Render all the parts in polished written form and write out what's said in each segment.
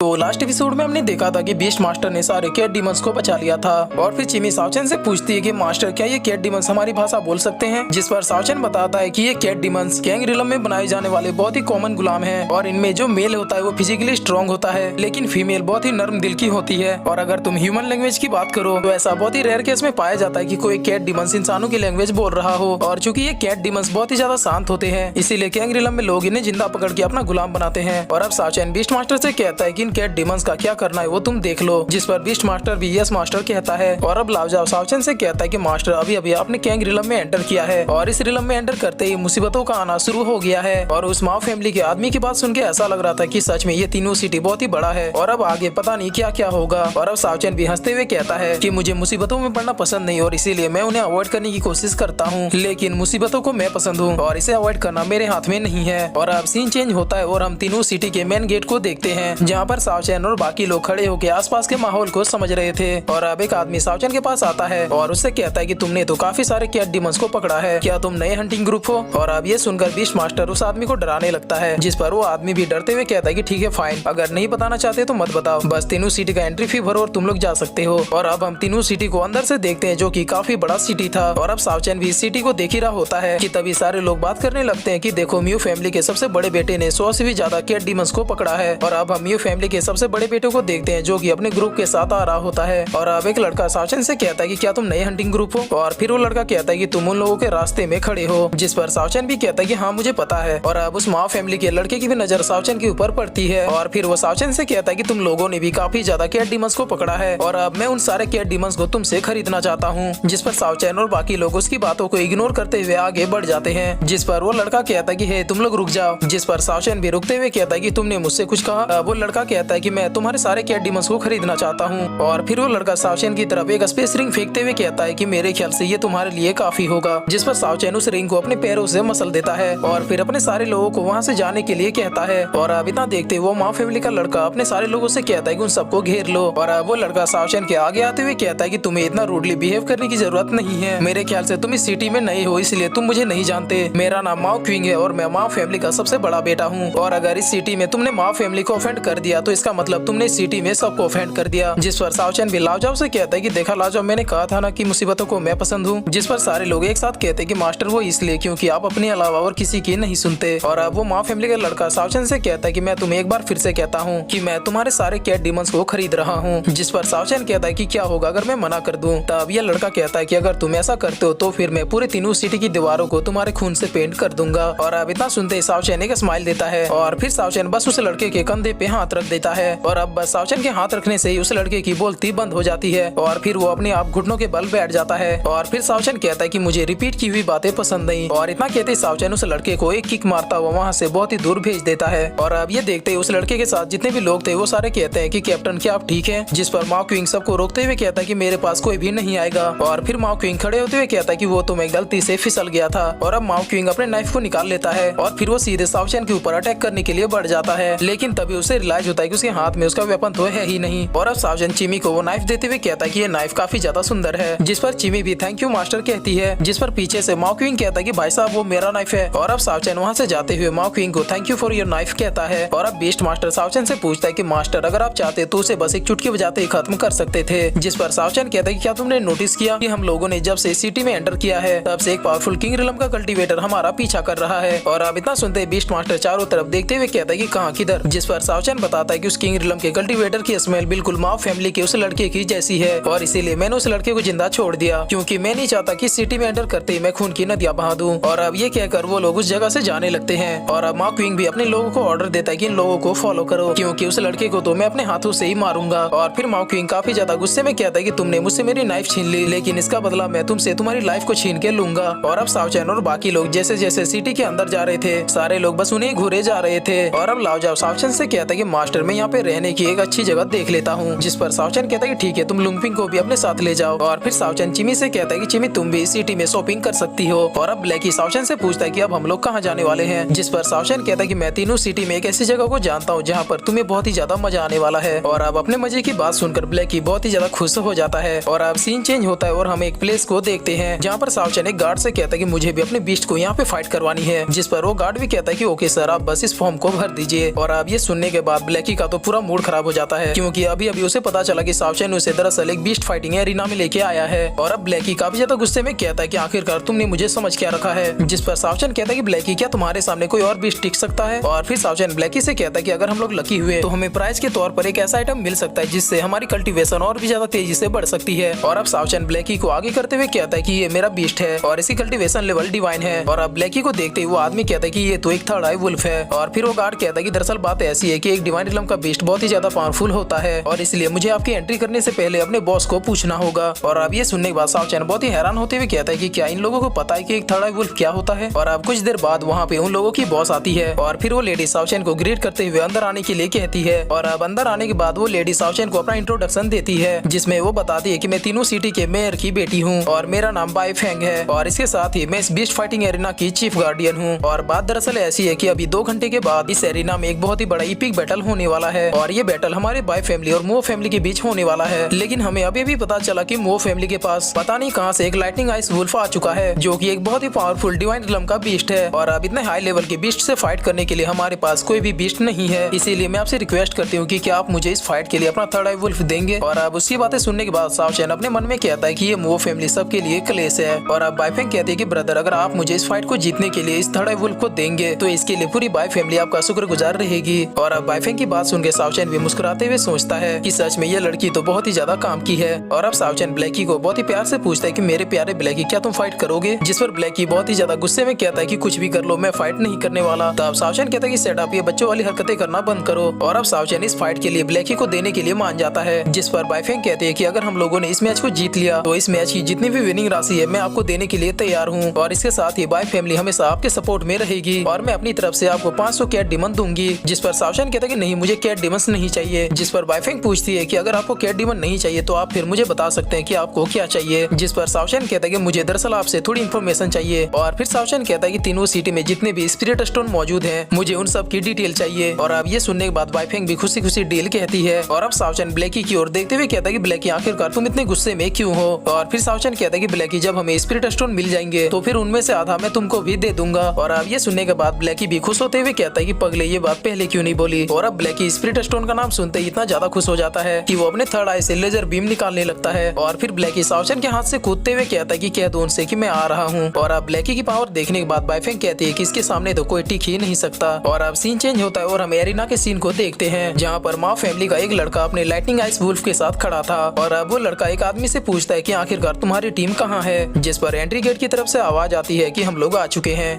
तो last episode में हमने देखा था कि बीस्ट मास्टर ने सारे कैट डीमंस को बचा लिया था और फिर चिमी सावचन से पूछती है कि मास्टर क्या ये कैट डीमंस हमारी भाषा बोल सकते हैं, जिस पर सावचन बताता है कि ये कैट डीमंस गैंग रिलम में बनाए जाने वाले बहुत ही कॉमन गुलाम हैं और इनमें जो मेल होता है वो फिजिकली स्ट्रॉन्ग होता है लेकिन फीमेल बहुत ही नर्म दिल की होती है। और अगर तुम ह्यूमन लैंग्वेज की बात करो तो ऐसा बहुत ही रेयर केस में पाया जाता है कि कोई कैट डीमंस इंसानों की लैंग्वेज बोल रहा हो। और चूंकि ये कैट डीमंस बहुत ही ज्यादा शांत होते हैं इसीलिए गैंग रिलम में लोग इन्हें जिंदा पकड़ के अपना गुलाम बनाते हैं। और अब सावचन बीस्ट मास्टर से कहता है कि इन कैट डीमंस का क्या करना है वो तुम देख लो, जिस पर बीस्ट मास्टर भी यस मास्टर कहता है। और अब लावजाव सावचन से कहता है कि मास्टर अभी अभी आपने गैंग रिलम में एंटर किया है और इस रिलम में एंटर करते ही मुसीबतों का आना शुरू हो गया है। और उस माओ फैमिली के आदमी की बात सुन के ऐसा लग रहा था कि सच में ये तीनों सिटी बहुत ही बड़ा है और अब आगे पता नहीं क्या क्या होगा। और अब सावचन भी हंसते हुए कहता है कि मुझे मुसीबतों में पड़ना पसंद नहीं और इसीलिए मैं उन्हें अवॉइड करने की कोशिश करता हूँ, लेकिन मुसीबतों को मैं पसंद हूँ और इसे अवॉइड करना मेरे हाथ में नहीं है। और अब सीन चेंज होता है और हम तीनों सिटी के मेन गेट को देखते हैं जहाँ पर सावचन और बाकी लोग खड़े होकर आसपास के माहौल को समझ रहे थे। और अब एक आदमी सावचन के पास आता है और उससे कहता है कि तुमने तो काफी सारे कैट डीमंस को पकड़ा है, क्या तुम नए हंटिंग ग्रुप हो? और अब ये सुनकर बीस्ट मास्टर उस आदमी को डराने लगता है, जिस पर वो आदमी भी डरते हुए कहता है कि ठीक है फाइन, अगर नहीं बताना चाहते तो मत बताओ, बस तीनों सिटी का एंट्री फी भरो और तुम लोग जा सकते हो। और अब हम तीनों सिटी को अंदर से देखते हैं जो कि काफी बड़ा सिटी था। और अब सावचन भी इस सिटी को देख ही रहा होता है कि तभी सारे लोग बात करने लगते हैं कि देखो म्यू फैमिली के सबसे बड़े बेटे ने 100 से भी ज्यादा कैट डीमंस को पकड़ा है। और अब हम म्यू फैमिली के सबसे बड़े बेटे को देखते हैं जो कि अपने ग्रुप के साथ आ रहा होता है। और अब एक लड़का सावचन से कहता है कि क्या तुम नए हंटिंग ग्रुप हो? और फिर वो लड़का कहता है कि तुम उन लोगों के रास्ते में खड़े हो, जिस पर सावचन भी कहता है कि हाँ मुझे पता है। और अब उस माओ फैमिली के लड़के की भी नजर सावचन के ऊपर पड़ती है और फिर वो सावचन से कहता है कि तुम लोगों ने भी काफी ज्यादा कैट डीमंस को पकड़ा है और अब मैं उन सारे कैट डीमंस को तुमसे खरीदना चाहता हूँ, जिस पर सावचन और बाकी लोग उसकी बातों को इग्नोर करते हुए आगे बढ़ जाते हैं। जिस पर वो लड़का कहता है कि हे तुम लोग रुक जाओ, जिस पर सावचन भी रुकते हुए कहता है कि तुमने मुझसे कुछ कहा? वो लड़का कहता है कि मैं तुम्हारे सारे कैट डीमंस को खरीदना चाहता हूँ। और फिर वो लड़का सावचन की तरफ एक स्पेस रिंग फेंकते हुए कहता है कि मेरे ख्याल से ये तुम्हारे लिए काफी होगा, जिस पर सावचन उस रिंग को अपने पैरों से मसल देता है और फिर अपने सारे लोगों को वहाँ से जाने के लिए कहता है। और अब इतना देखते वो माँ फैमिली का लड़का अपने सारे लोगों से कहता है कि उन सबको घेर लो। और अब वो लड़का सावचन के आगे आते हुए कहता है कि तुम्हें इतना रूडली बिहेव करने की जरूरत नहीं है, मेरे ख्याल से तुम इस सिटी में नए हो इसलिए तुम मुझे नहीं जानते, मेरा नाम माओ क्विंग है और मैं माओ फैमिली का सबसे बड़ा बेटा हूँ। और अगर इस सिटी में तुमने माओ फैमिली को ऑफेंड कर दिया तो इसका मतलब तुमने इस सिटी में सबको ऑफेंड कर दिया। जिस पर सावचन भी लावजाव से कहता है कि देखा लावजाव, मैंने कहा था ना कि मुसीबतों को मैं पसंद हूँ। जिस पर सारे लोग एक साथ कहते हैं कि मास्टर वो इसलिए क्योंकि आप अपने अलावा और किसी की नहीं सुनते। और अब वो माँ फैमिली का लड़का सावचन से कहता है कि मैं तुम्हें एक बार फिर से कहता हूँ कि मैं तुम्हारे सारे कैट डीमंस को खरीद रहा हूँ। जिस पर सावचन कहता है कि क्या होगा अगर मैं मना कर दूं? तब यह लड़का कहता है कि अगर तुम ऐसा करते हो तो फिर मैं पूरे तीनों सिटी की दीवारों को तुम्हारे खून से पेंट कर दूंगा। और अब इतना सुनते ही सावचन एक स्माइल देता है और फिर सावचन बस उस लड़के के कंधे पे हाथ रख देता है। और अब बस सावचन के हाथ रखने से ही उस लड़के की बोलती बंद हो जाती है और फिर वो अपने आप घुटनों के बल बैठ जाता है। और फिर सावचन कहता है कि मुझे रिपीट की हुई बातें पसंद नहीं। और इतना कहते सावचन उस लड़के को एक किक मारता हुआ वहाँ से बहुत ही दूर भेज देता है। और अब ये देखते उस लड़के के साथ जितने भी लोग थे वो सारे कहते हैं कि कैप्टन क्या आप ठीक है? जिस पर माओ क्विंग सबको रोकते हुए कहता है कि मेरे पास कोई भी नहीं आएगा। और फिर माओ क्विंग खड़े होते हुए कहता है कि वो तो मैं गलती से फिसल गया था। और अब माओ क्विंग अपने नाइफ को निकाल लेता है और फिर वो सीधे सावचन के ऊपर अटैक करने के लिए बढ़ जाता है, लेकिन तभी उसे रियलाइज होता है कि उसके हाथ में उसका वेपन तो है ही नहीं। और अब सावचन चिमी को वो नाइफ देते हुए कहता है कि ये नाइफ काफी ज्यादा सुंदर है, जिस पर चिमी भी थैंक यू मास्टर कहती है। जिस पर पीछे से माओ क्विंग कहता है कि भाई साहब वो मेरा नाइफ है। और अब सावचन वहाँ से जाते हुए माओ क्विंग को thank you for your knife कहता है। और अब बीस्ट मास्टर सावचन से पूछता है कि मास्टर अगर आप चाहते तो उसे बस एक चुटकी बजाते ही खत्म कर सकते थे। जिस पर सावचन कहता है कि क्या तुमने नोटिस किया कि हम लोगों ने जब से सिटी में एंटर किया है तब से एक पावरफुल किंग रिलम का कल्टीवेटर हमारा पीछा कर रहा है। और अब इतना सुनते बीस्ट मास्टर चारों तरफ देखते हुए कहता है कि कहाँ किधर? जिस पर सावचन बताता है कि उस किंग रिलम के कल्टीवेटर की स्मेल बिल्कुल माओ फैमिली के उस लड़के की जैसी है और इसीलिए मैंने उस लड़के को जिंदा छोड़ दिया क्योंकि मैं नहीं चाहता कि सिटी में एंटर करते ही मैं खून की नदियां बहा दूं। और अब ये कहकर वो लोग उस जगह से जाने लगते हैं। और अब माओ क्विंग भी अपने लोगों को ऑर्डर देता है कि इन लोगों को फॉलो करो क्योंकि उस लड़के को तो मैं अपने हाथों से ही मारूंगा। और फिर माओ क्विंग काफी ज्यादा गुस्से में कहता है कि तुमने मुझसे मेरी नाइफ छीन ली, लेकिन इसका बदला मैं तुमसे तुम्हारी लाइफ को छीन के लूंगा। और अब सावचन और बाकी लोग जैसे जैसे सिटी के अंदर जा रहे थे सारे लोग बस उन्हें घूरे जा रहे थे। और अब लावजाव सावचन से कहता है कि मास्टर मैं यहाँ पे रहने की एक अच्छी जगह देख लेता हूँ। जिस पर सावचन कहता है कि ठीक है तुम लुंगपिंग को भी अपने साथ ले जाओ। और फिर सावचन चिमी से कहता है कि चिमी तुम भी सिटी में शॉपिंग कर सकती हो। और अब ब्लैकी सावचन से पूछता है कि अब हम लोग कहाँ जाने वाले हैं? जिस पर सावचन कहता है कि मैं तीनों सिटी में एक ऐसी जगह को जानता हूँ जहाँ पर तुम्हें बहुत ही ज्यादा मजा आने वाला है। और अब अपने मजे की बात सुनकर ब्लैकी बहुत ही ज्यादा खुश हो जाता है। और अब सीन चेंज होता है और हम एक प्लेस को देखते हैं जहाँ पर सावचन एक गार्ड से कहता है कि मुझे भी अपने बीस्ट को यहाँ पे फाइट करवानी है। जिस पर वो गार्ड भी कहता है कि ओके सर आप बस इस फॉर्म को भर दीजिए। और अब ये सुनने के बाद ब्लैकी ब्लैकी का तो पूरा मूड खराब हो जाता है, क्योंकि अभी अभी उसे पता चला कि सावचेन उसे दरअसल एक बीस्ट फाइटिंग एरिना में लेके आया है। और अब ब्लैकी काफी ज्यादा गुस्से में कहता है कि आखिरकार तुमने मुझे समझ क्या रखा है। जिस पर सावचेन कहता है कि ब्लैकी, क्या तुम्हारे सामने कोई और बीस्ट टिक सकता है? और फिर सावचेन ब्लैकी से कहता है कि अगर हम लोग लकी हुए तो हमें प्राइज के तौर पर एक ऐसा आइटम मिल सकता है जिससे हमारी कल्टीवेशन और भी ज्यादा तेजी से बढ़ सकती है। और अब सावचेन ब्लैकी को आगे करते हुए कहता है कि ये मेरा बीस्ट है और इसकी कल्टीवेशन लेवल डिवाइन है। और अब ब्लैकी को देखते ही वो आदमी कहता है कि ये तो एक थर्ड आई वुल्फ है। और फिर वो गार्ड कहता है कि दरअसल बात ऐसी है कि एक डिवाइन रिलम का बीस्ट बहुत ही ज्यादा पावरफुल होता है और इसलिए मुझे आपकी एंट्री करने से पहले अपने बॉस को पूछना होगा। और अब ये सुनने के बाद सावचेन बहुत ही हैरान होते हुए कहता है कि क्या इन लोगों को पता है कि एक थर्ड आई वुल्फ क्या होता है? और अब कुछ देर बाद वहाँ पे उन लोगों की बॉस आती है और फिर वो लेडी सावचेन को ग्रीट करते हुए अंदर आने के लिए कहती है। और अब अंदर आने के बाद वो लेडी सावचेन को अपना इंट्रोडक्शन देती है, जिसमें वो बताती है कि मैं तीनों सिटी के मेयर की बेटी हूँ और मेरा नाम बाई फेंग है और इसके साथ ही मैं इस बीस्ट फाइटिंग एरिना की चीफ गार्डियन हूँ। और बात दरअसल ऐसी है कि अभी 2 घंटे के बाद इस एरिना में एक बहुत ही बड़ा इपिक बैटल होने वाला है और ये बैटल हमारे बाई फैमिली और मो फैमिली के बीच होने वाला है। लेकिन हमें अभी भी पता चला कि मो फैमिली के पास पता नहीं कहां से एक लाइटनिंग आइस वुल्फ आ चुका है, जो कि एक बहुत ही पावरफुल डिवाइन रिलम का बीस्ट है। और अब इतने हाई लेवल के बीस्ट से फाइट करने के लिए हमारे पास कोई भी बीस्ट नहीं है, इसीलिए मैं आपसे रिक्वेस्ट करती हूँ कि क्या आप मुझे इस फाइट के लिए अपना थर्ड आई वुल्फ देंगे? और अब उसकी बातें सुनने के बाद सावचेन अपने मन में कहता है कि ये मो फैमिली सबके लिए क्लेश है। और अब बाई फेंग कहती है कि ब्रदर, अगर आप मुझे इस फाइट को जीतने के लिए इस थर्ड आई वुल्फ को देंगे तो इसके लिए पूरी बाई फैमिली आपका शुक्रगुजार रहेगी। और अब बाई फेंग की बात सुनकर सावचेन भी मुस्कुराते हुए सोचता है कि सच में ये लड़की तो बहुत ही ज्यादा काम की है। और अब सावचेन ब्लैकी को बहुत ही प्यार से पूछता है कि मेरे प्यारे ब्लैकी, क्या तुम फाइट करोगे? जिस पर ब्लैकी बहुत ही ज्यादा गुस्से में कहता है कि कुछ भी कर लो, मैं फाइट नहीं करने वाला। तब सावचेन कहता है कि सेट अप, ये बच्चों वाली हरकतें करना बंद करो। और अब सावचेन इस फाइट के लिए ब्लैकी को देने के लिए मान जाता है, जिस पर बाई फेंग कहते हैं कि अगर हम लोगों ने इस मैच को जीत लिया तो इस मैच की जितनी भी विनिंग राशि है मैं आपको देने के लिए तैयार हूँ। और इसके साथ ही बाई फैमिली हमेशा आपके सपोर्ट में रहेगी और मैं अपनी तरफ से आपको 500 कैट डिमन दूंगी। जिस पर सावचेन कहता है कि नहीं, मुझे कैट डिमंस नहीं चाहिए। जिस पर बाई फेंग पूछती है कि अगर आपको कैट डिमन नहीं चाहिए तो आप फिर मुझे बता सकते हैं कि आपको क्या चाहिए। जिस पर सावचेन कहता है कि मुझे दरअसल आपसे थोड़ी इन्फॉर्मेशन चाहिए। और फिर सावचेन कहता है कि तीनों सिटी में जितने भी स्पिरिट स्टोन मौजूद हैं मुझे उन सब की डिटेल चाहिए। और अब ये सुनने के बाद बाई फेंग भी खुशी खुशी डील कहती है। और अब सावचेन ब्लैकी की ओर देखते हुए कहता है कि ब्लैकी, आखिरकार तुम इतने गुस्से में क्यों हो? और फिर सावचेन कहता है कि ब्लैकी, जब हमें स्पिरिट स्टोन मिल जाएंगे तो फिर उनमें से आधा मैं तुमको भी दे दूंगा। और अब ये सुनने के बाद ब्लैकी भी खुश होते हुए कहता है कि पगले, ये बात पहले क्यों नहीं बोली? और अब ब्लैकी स्पिरिट स्टोन का नाम सुनते ही इतना ज्यादा खुश हो जाता है कि वो अपने थर्ड आई से लेजर बीम निकालने लगता है। और फिर ब्लैकी सावचेन के हाथ से कूदते हुए कहता है कि कह दो उनसे कि मैं आ रहा हूँ। और अब ब्लैकी की पावर देखने के बाद बाई फेंग कहती है कि इसके सामने तो कोई टिक ही नहीं सकता। और अब सीन चेंज होता है और हम एरिना के सीन को देखते हैं, जहाँ पर माँ फैमिली का एक लड़का अपने लाइटनिंग आइस वुल्फ के साथ खड़ा था। और अब वो लड़का एक आदमी से पूछता है कि आखिरकार तुम्हारी टीम कहाँ है? जिस पर एंट्री गेट की तरफ से आवाज आती है कि हम लोग आ चुके हैं।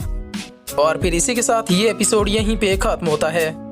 और फिर इसी के साथ ये एपिसोड यहीं पे खत्म होता है।